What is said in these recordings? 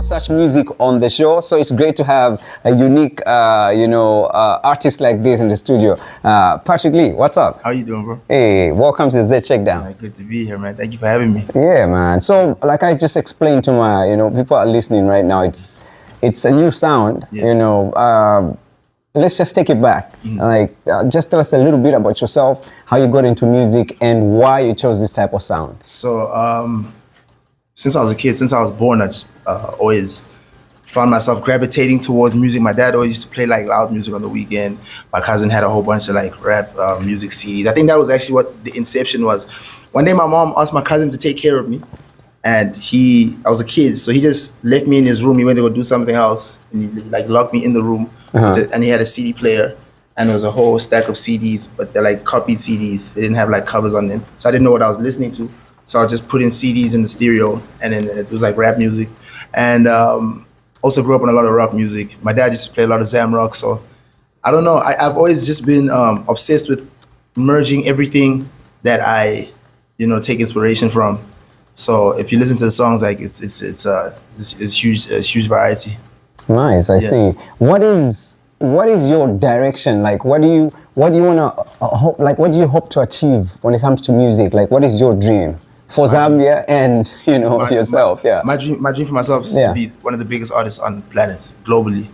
such music on the show, so it's great to have a unique, artist like this in the studio. Patrick Lee, what's up? How you doing, bro? Hey, welcome to Zed Shake Down. Yeah, good to be here, man. Thank you for having me. Yeah, man. So, like I just explained to my, people are listening right now. It's a new sound. Yeah. Let's just take it back. Like, just tell us a little bit about yourself, how you got into music, and why you chose this type of sound. So, since I was a kid, since I was born, I just always found myself gravitating towards music. My dad always used to play like loud music on the weekend. My cousin had a whole bunch of like rap music CDs. I think that was actually what the inception was. One day, my mom asked my cousin to take care of me, and I was a kid, so he just left me in his room. He went to go do something else, and he like locked me in the room. And he had a CD player, and there was a whole stack of CDs, but they're like copied CDs. They didn't have like covers on them, so I didn't know what I was listening to. So I just put in CDs in the stereo, and then it was like rap music. And also grew up on a lot of rock music. My dad used to play a lot of Zam rock, so I don't know. I've always just been obsessed with merging everything that I, take inspiration from. So if you listen to the songs, like it's huge variety. Nice, I see. What is your direction? Like, what do you wanna hope? Like, what do you hope to achieve when it comes to music? Like, what is your dream for Zambia and yourself? My dream for myself is to be one of the biggest artists on planet globally,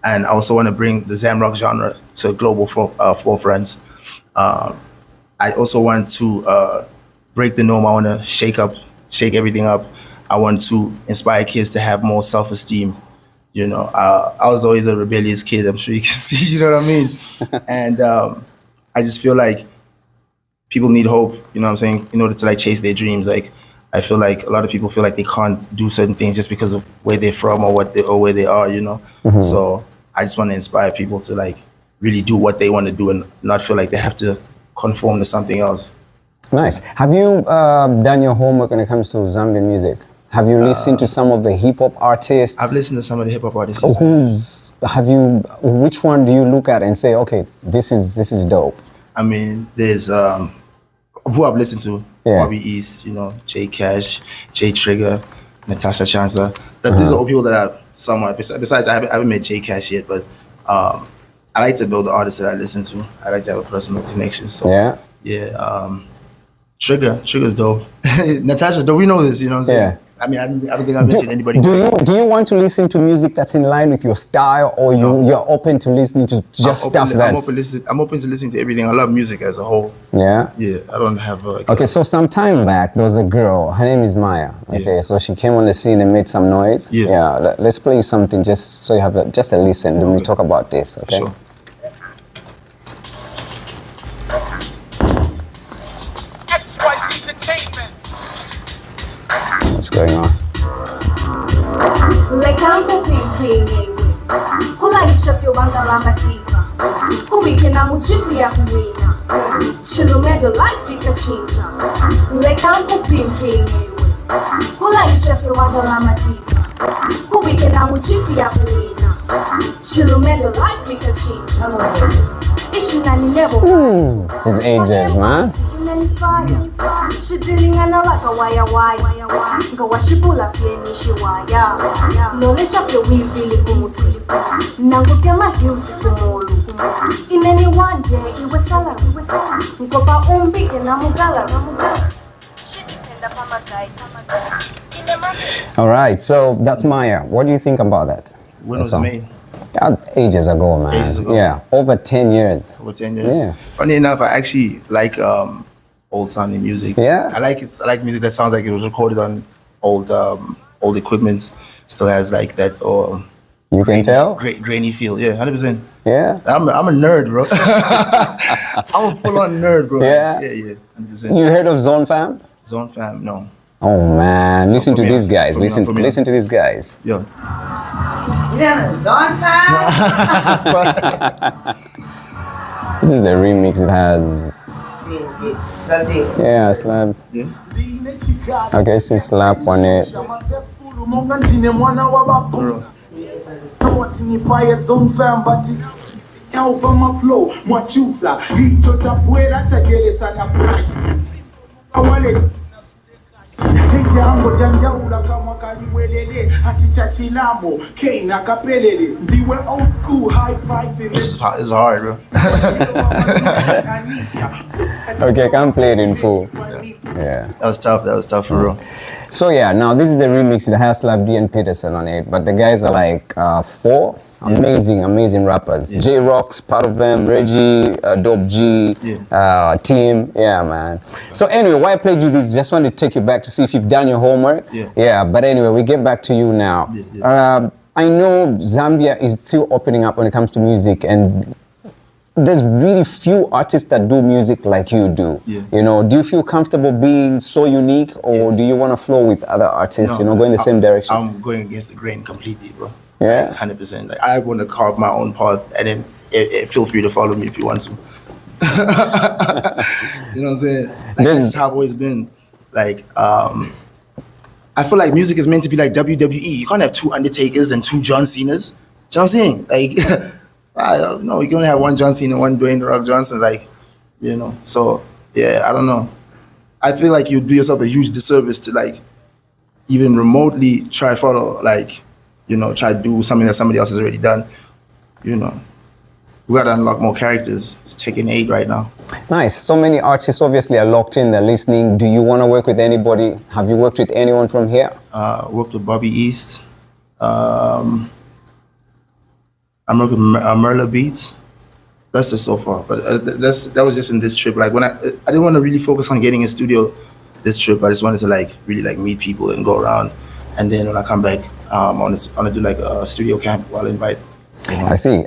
and I also want to bring the Zam rock genre to global forefronts. I also want to break the norm. I want to shake everything up. I want to inspire kids to have more self-esteem. I was always a rebellious kid. I'm sure you can see, you know what I mean? And I just feel like people need hope, you know what I'm saying, in order to like chase their dreams. Like, I feel like a lot of people feel like they can't do certain things just because of where they're from or where they are, So I just want to inspire people to like really do what they want to do and not feel like they have to conform to something else. Nice. Have you done your homework when it comes to Zambian music? Have you listened to some of the hip-hop artists? I've listened to some of the hip-hop artists. Which one do you look at and say, okay, this is dope? I mean, there's who I've listened to, Bobby East, J Cash, J Trigger, Natasha Chancellor. These are all people that I've somewhat, besides I haven't met J Cash yet, but I like to know the artists that I listen to. I like to have a personal connection. So Trigger's dope. Natasha, do we know this? You know what I'm saying? Yeah. I mean, I don't think I mentioned anybody. Do you want to listen to music that's in line with your style, or you're open to listening to just stuff that's... I'm open to listening to everything. I love music as a whole. Yeah? Yeah, I don't have... okay, so some time back, there was a girl. Her name is Maya. Okay, so she came on the scene and made some noise. Yeah. Let's play something just so you have just a listen. Then we talk about this, okay? Sure. What's going on? These ages, man. All right, so that's Maya. What do you think about that? When was it made? Ages ago, man. Ages ago. Yeah, over 10 years. Over 10 years. Yeah. Funny enough, I actually like old sounding music. Yeah. I like music that sounds like it was recorded on old equipment. Still has like that you can tell? Great grainy feel. Yeah, 100%. Yeah. I'm a nerd, bro. I'm a full on nerd, bro. Yeah. Yeah, 100%. You heard of Zone Fam? Zone Fam, no. Oh man, listen to these guys. Listen to these guys. Yeah. Zone Fam? This is a remix. It has slap. Yeah. Okay, so slap on it. Old school, high five. This is hard, bro. Okay, I can't play it in full. Yeah. That was tough for real. So yeah, now this is the remix that has Slap D and Peterson on it, but the guys are like 4 amazing rappers. Yeah. J-Rock's part of them, Reggie, Dope G, Team, yeah man. So anyway, why I played you this, just wanted to take you back to see if you've done your homework. Yeah, but anyway, we get back to you now. I know Zambia is still opening up when it comes to music, and there's really few artists that do music like you do. You know, do you feel comfortable being so unique, or do you want to flow with other artists, you know, go in the same direction? I'm going against the grain completely, bro. Yeah. 100%. Like, I want to carve my own path, and then feel free to follow me if you want to. You know what I'm saying? Like, this is how I've always been. Like, I feel like music is meant to be like WWE. You can't have 2 Undertakers and 2 John Cenas. Do you know what I'm saying? Like, no, you can only have 1 John Cena, 1 Dwayne The Rock Johnson. Like, you know. So yeah, I don't know. I feel like you do yourself a huge disservice to like even remotely try follow, like, you know, try to do something that somebody else has already done. You know, we gotta unlock more characters. It's taking 8 right now. Nice. So many artists obviously are locked in, they're listening. Do you want to work with anybody? Have you worked with anyone from here? Worked with Bobby East. I'm working with Merla Beats. That's just so far. But that was just in this trip. Like when I didn't want to really focus on getting in studio this trip. I just wanted to like really like meet people and go around. And then when I come back, I want to do like a studio camp while invite. You know. I see.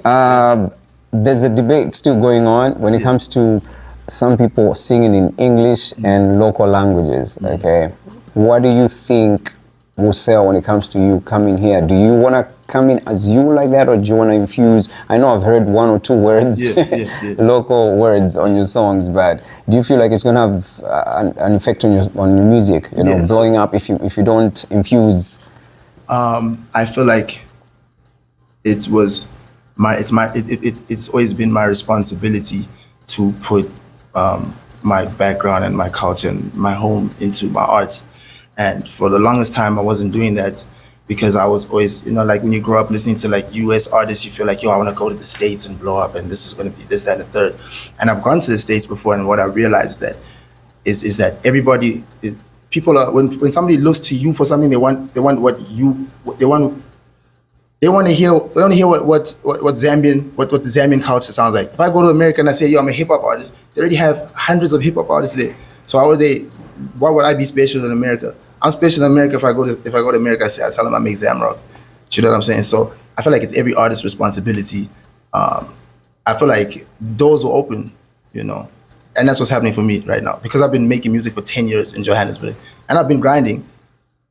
There's a debate still going on when it comes to some people singing in English and local languages. Okay, what do you think will sell when it comes to you coming here? Do you want to come in as you like that, or do you want to infuse? I know I've heard 1 or 2 words, local words on your songs, but do you feel like it's going to have an effect on your music? You know, blowing up if you don't infuse? I feel like it's always been my responsibility to put my background and my culture and my home into my art. And for the longest time, I wasn't doing that because I was always, you know, like when you grow up listening to like US artists, you feel like, yo, I want to go to the States and blow up, and this is going to be this, that, and the third. And I've gone to the States before, and what I realized that is that people are, when somebody looks to you for something, they want to hear what the Zambian culture sounds like. If I go to America and I say, yo, I'm a hip hop artist, they already have hundreds of hip hop artists there. So why would I be special in America? I'm special in America if I go to America, I tell them I make Zamrock. You know what I'm saying? So I feel like it's every artist's responsibility. I feel like doors will open, you know, and that's what's happening for me right now, because I've been making music for 10 years in Johannesburg, and I've been grinding,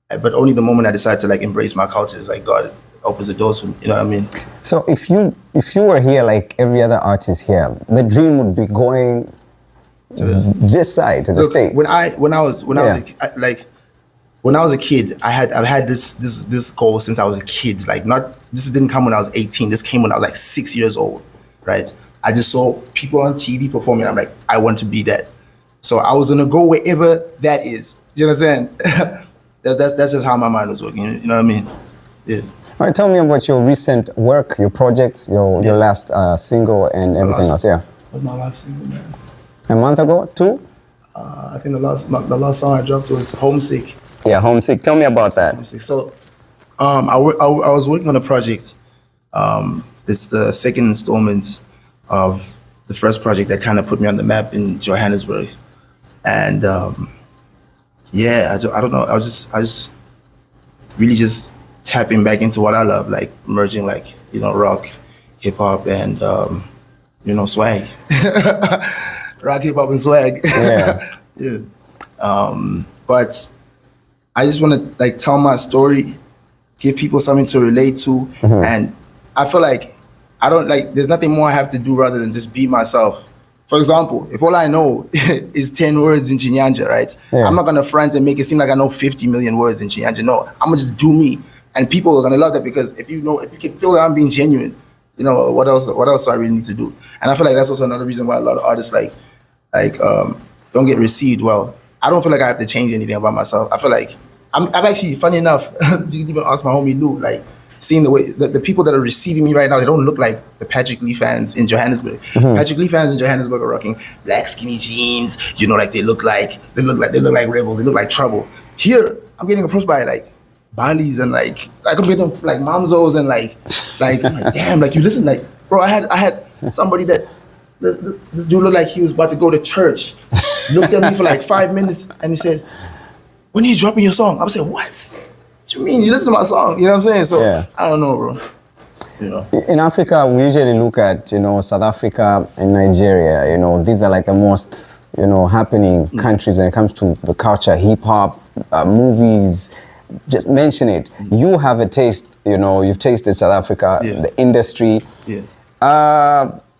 but only the moment I decide to like embrace my culture is like God opens the doors for me. You know what I mean? So if you were here like every other artist here, the dream would be going this side to the States. When I was a kid, I've had this goal since I was a kid. Like, this didn't come when I was 18. This came when I was like 6 years old, right? I just saw people on TV performing. I'm like, I want to be that. So I was gonna go wherever that is. You know what I'm saying? That's just how my mind was working. You know what I mean? Yeah. All right, tell me about your recent work, your projects, your last single and everything else. Yeah. That was my last single, man. A month ago, 2? I think the last song I dropped was Homesick. Yeah, Homesick. Tell me about that. Homesick. So, I was working on a project. It's the second installment of the first project that kind of put me on the map in Johannesburg, and I don't know. I was just really just tapping back into what I love, like merging like, you know, rock, hip hop, and you know, swag. Rock, hip hop, and swag. Yeah. Yeah. But I just want to like tell my story, give people something to relate to, and I feel like there's nothing more I have to do rather than just be myself. For example, if all I know is 10 words in Chinyanja, right? Yeah. I'm not gonna front and make it seem like I know 50 million words in Chinyanja. No, I'm gonna just do me, and people are gonna love that, because if you can feel that I'm being genuine, you know, what else do I really need to do? And I feel like that's also another reason why a lot of artists don't get received well. I don't feel like I have to change anything about myself. I feel like I've actually, funny enough, you can even ask my homie Lou, like, seeing the way the people that are receiving me right now, they don't look like the PATRICKXLEE fans in Johannesburg. PATRICKXLEE fans in Johannesburg are rocking black skinny jeans, you know, like they look like rebels, they look like trouble. Here, I'm getting approached by like Balis and like I'm getting like Mamzos and like damn, like you listen, like bro, I had somebody that this dude looked like he was about to go to church, looked at me for like 5 minutes and he said, "When are you dropping your song?" I was like, "What? What you mean? You listen to my song?" You know what I'm saying? So yeah. I don't know, bro. You know. In Africa, we usually look at, you know, South Africa and Nigeria. You know, these are like the most, you know, happening countries when it comes to the culture, hip hop, movies. Just mention it. You have a taste. You know, you've tasted South Africa, the industry. Yeah.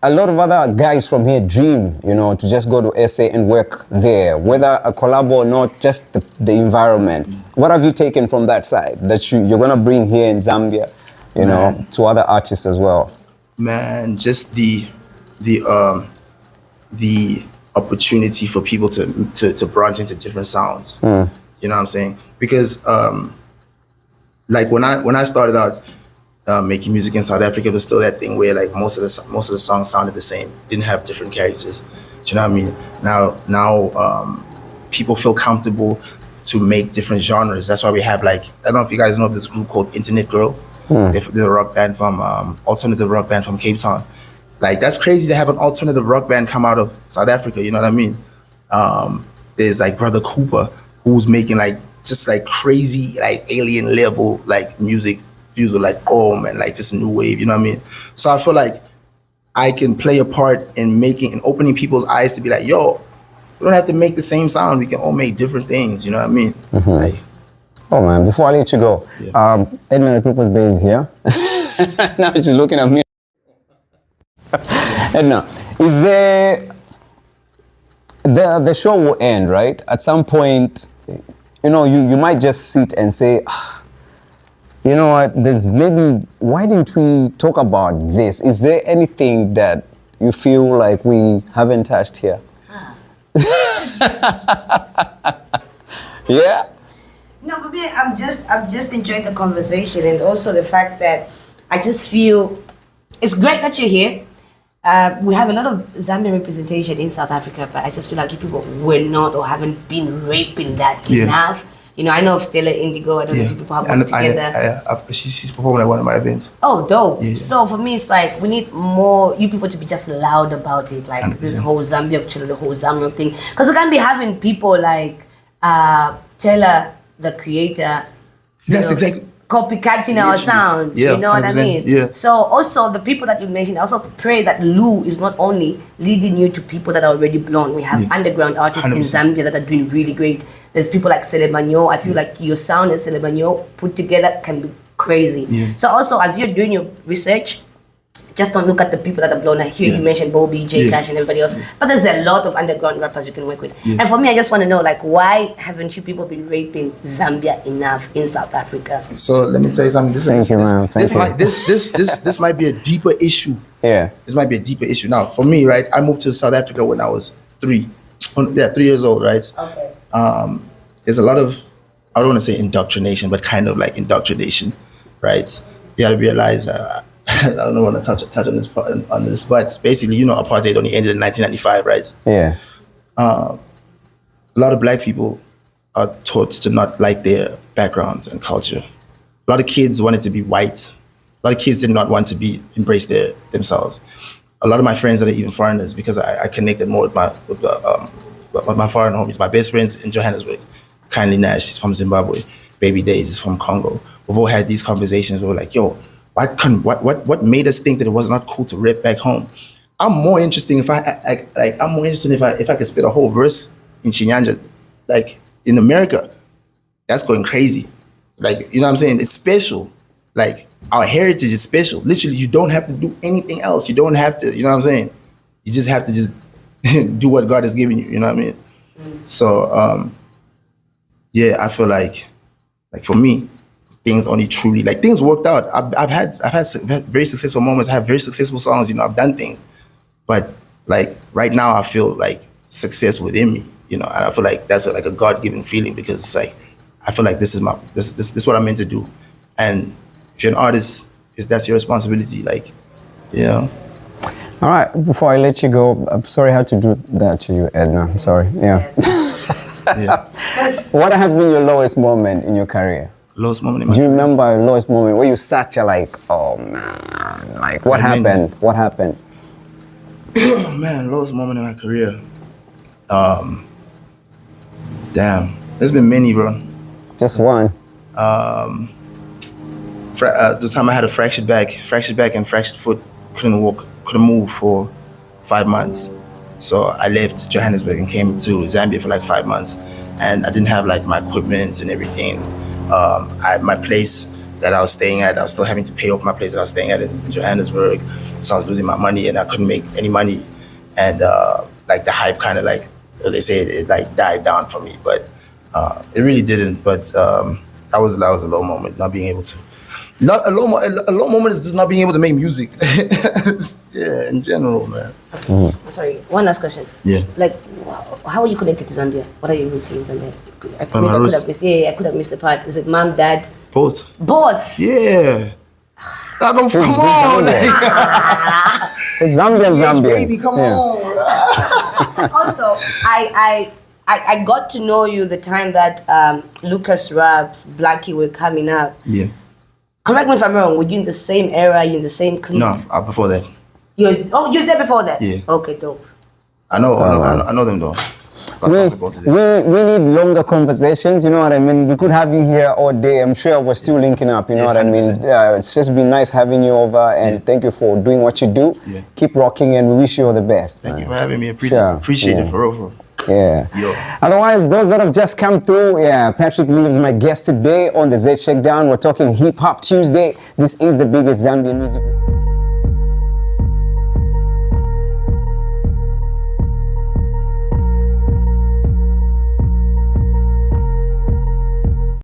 A lot of other guys from here dream, you know, to just go to SA and work there, whether a collab or not, just the environment. What have you taken from that side that you're gonna bring here in Zambia, you know, to other artists as well? Man, just the opportunity for people to branch into different sounds. You know what I'm saying? Because like when I started out making music in South Africa, it was still that thing where like most of the songs sounded the same, didn't have different characters. Do you know what I mean? Now people feel comfortable to make different genres. That's why we have like, I don't know if you guys know this group called Internet Girl. They're a rock band from alternative rock band from Cape Town. Like that's crazy to have an alternative rock band come out of South Africa. You know what I mean? There's like Brother Cooper, who's making like just like crazy like alien level like music. Views of like and like this new wave, you know what I mean? So I feel like I can play a part in making and opening people's eyes to be like, yo, we don't have to make the same sound. We can all make different things, you know what I mean? Like, oh man, before I let you go, Edmund People's Bay is here. Now she's looking at me. Edna, is there, the show will end, right? At some point, you know, you might just sit and say, you know what, there's maybe, why didn't we talk about this? Is there anything that you feel like we haven't touched here? Yeah? No, for me, I'm just enjoying the conversation and also the fact that I just feel it's great that you're here. We have a lot of Zambian representation in South Africa, but I just feel like you people were not or haven't been raping that enough. You know, I know of Stella Indigo. I don't know if you people have worked together. She's performing at one of my events. Oh, dope. Yeah. So for me, it's like we need more you people to be just loud about it. Like 100%. This whole Zambia, actually, the whole Zambian thing. Because we can't be having people like Taylor, the creator. Yes, exactly. Copycatting our sound, you know what I mean? Yeah. So also the people that you mentioned, I also pray that Lou is not only leading you to people that are already blown. We have underground artists 100%. In Zambia that are doing really great. There's people like Selebanyo. I feel like your sound and Selebanyo put together can be crazy. Yeah. So also as you're doing your research, just don't look at the people that are blown. I hear you mentioned Bobby, J Cash and everybody else. But there's a lot of underground rappers you can work with. And for me, I just want to know, like, why haven't you people been raping Zambia enough in South Africa? So let me tell you something. This might be a deeper issue. Yeah. This might be a deeper issue. Now, for me, right, I moved to South Africa when I was 3 years old, right? Okay. There's a lot of, I don't want to say indoctrination, but kind of like indoctrination, right? You got to realize, I don't want to touch on this, but basically, you know, apartheid only ended in 1995, right? Yeah. A lot of black people are taught to not like their backgrounds and culture. A lot of kids wanted to be white. A lot of kids did not want to embrace themselves. A lot of my friends that are even foreigners, because I connected more with my foreign homies. My best friends in Johannesburg, Kindly Nash, he's from Zimbabwe. Baby Days is from Congo. We've all had these conversations where we're like, yo, what made us think that it was not cool to rap back home? I'm more interested if I could spit a whole verse in Chinyanja, like in America. That's going crazy. Like, you know what I'm saying? It's special. Like, our heritage is special. Literally, you don't have to do anything else. You don't have to, you know what I'm saying? You just have to just do what God has given you, you know what I mean? So, yeah, I feel like for me, things only truly, like, things worked out. I've had very successful moments. I have very successful songs, you know, I've done things. But like right now I feel like success within me, you know, and I feel like that's like a God-given feeling, because it's like I feel like this is what I'm meant to do. And if you're an artist, that's your responsibility. Like, you know. All right, before I let you go, I'm sorry I had to do that to you, Edna. I'm sorry. Yeah. Yeah. What has been your lowest moment in your career? Lowest moment in my Do you career? remember your lowest moment where you sat, you're like, oh man, like what happened? What happened? Oh man, lowest moment in my career. Damn, there's been many, bro. Just one. The time I had a fractured back and fractured foot, couldn't walk, couldn't move for 5 months. So I left Johannesburg and came to Zambia for like 5 months, and I didn't have like my equipment and everything. My place that I was staying at, I was still having to pay off my place that I was staying at in Johannesburg. So I was losing my money and I couldn't make any money. And like the hype kind of like, they say it like died down for me, but it really didn't. But that was a low moment, not being able to. A low moment is just not being able to make music. Yeah, in general, man. Okay. Sorry, one last question. Yeah. Like, how are you connected to Zambia? What are your roots in Zambia? I could have missed the part. Is it mom, dad? Both. Both. Yeah. Come on, like. It's Zambian, Yes, Zambia. baby, come on. Also, I got to know you the time that Lucas Raps, Blackie were coming up. Yeah. Correct me if I'm wrong. Were you in the same era? You in the same clique? No, before that. You're there before that? Yeah. Okay, dope. I know them though. We need longer conversations, you know what I mean? We could have you here all day. I'm sure we're still linking up, you know what I mean? 100%. It's just been nice having you over, and thank you for doing what you do. Yeah. Keep rocking, and we wish you all the best. Thank you for having me. Appreciate it, for real. Yeah. Yo. Otherwise, those that have just come through, Patrick Lee is my guest today on the Zed Shake Down. We're talking Hip Hop Tuesday. This is the biggest Zambian music.